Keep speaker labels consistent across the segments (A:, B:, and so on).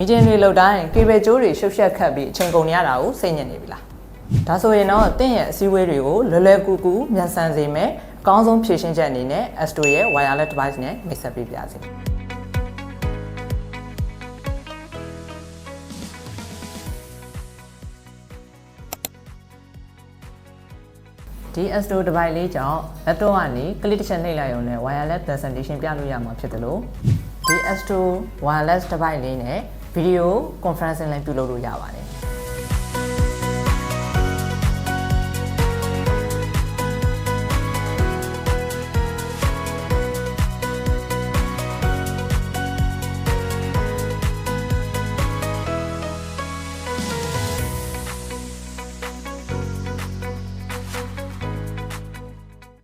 A: meeting တွေလုပ်တိုင်း cable ကြိုးတွေရှုပ်ရှက်ခတ်ပြီးအချိန်ကုန်နေရတာကိုစိတ်ညစ်နေပြီလားဒါဆိုရင်တော့တင့်ရဲ့အစည်းအဝေးတွေကိုလွယ်လွယ်ကူကူမြန်ဆန်စေမယ်အကောင်းဆုံးဖြည့်ရှင်းချက်အနေနဲ့ Astro ရဲ့ wireless device နဲ့မိတ်ဆက်ပေးပါစေဒီ Astro device လေးကြောင့် laptop ကနေ click တစ်ချက်နှိပ်လိုက်ရုံနဲ့ wireless presentation ပြလို့ရမှာဖြစ်တယ်လို့ဒီ Astro wireless device လေးနဲ့ video conferencing လည်းပြုလုပ်လို့ရပါတယ်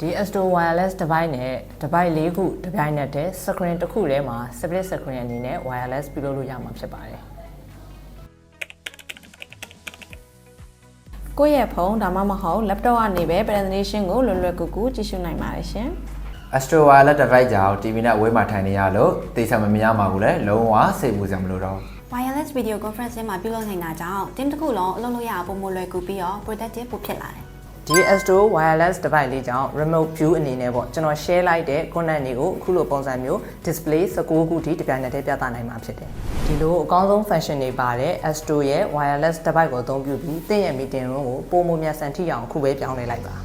A: ဒီ Astro wireless device နဲ့ device ၄ခုတစ်ပြိုင်နက်တည်း screen တစ်ခုထဲမှာ split screen အနေနဲ့ wireless ပြုလုပ်လို့ရမှာဖြစ်ပါတယ်
B: ကိုယ့်ရဲ့ဖုန်းဒါမှမဟုတ် laptop ကနေပဲ presentation ကိုလွယ်လွယ်ကူကူကြည့်ရှုနိုင်ပါတယ်ရှင်
C: Astro wireless device ကြောင့် TV နဲ့အဝေးမှာထိုင်နေရလို့သိချင်မမြင်ရမှာကိုလည်းလုံးဝစိတ်ပူစရာမလိုတော့
D: wireless video conferencing မှာပြုလုပ်နိုင်တာကြောင့် team တစ်ခုလုံးအလုပ်လုပ်ရပုံမလွယ်ကူပြီးတော့ productive ပိုဖြစ်လာတယ်
A: ဒီ Astro wireless device လေးကြောင့် remote view အနေနဲ့ပေါ့ကျွန်တော် share လိုက်တဲ့ content တွေကိုအခုလိုပုံစံမျိုး display 19ခုထိတစ်ပြိုင်နက်တည်းပြသနိုင်မှာဖြစ်တယ်ဒီလိုအကောင်းဆုံး function တွေပါတဲ့ Astro ရဲ့ wireless device ကိုအသုံးပြုပြီးသင်ရဲ့ meeting room ကိုပုံမမြန်ဆန်ထိအောင်အခုပဲပြောင်းလဲလိုက်ပါ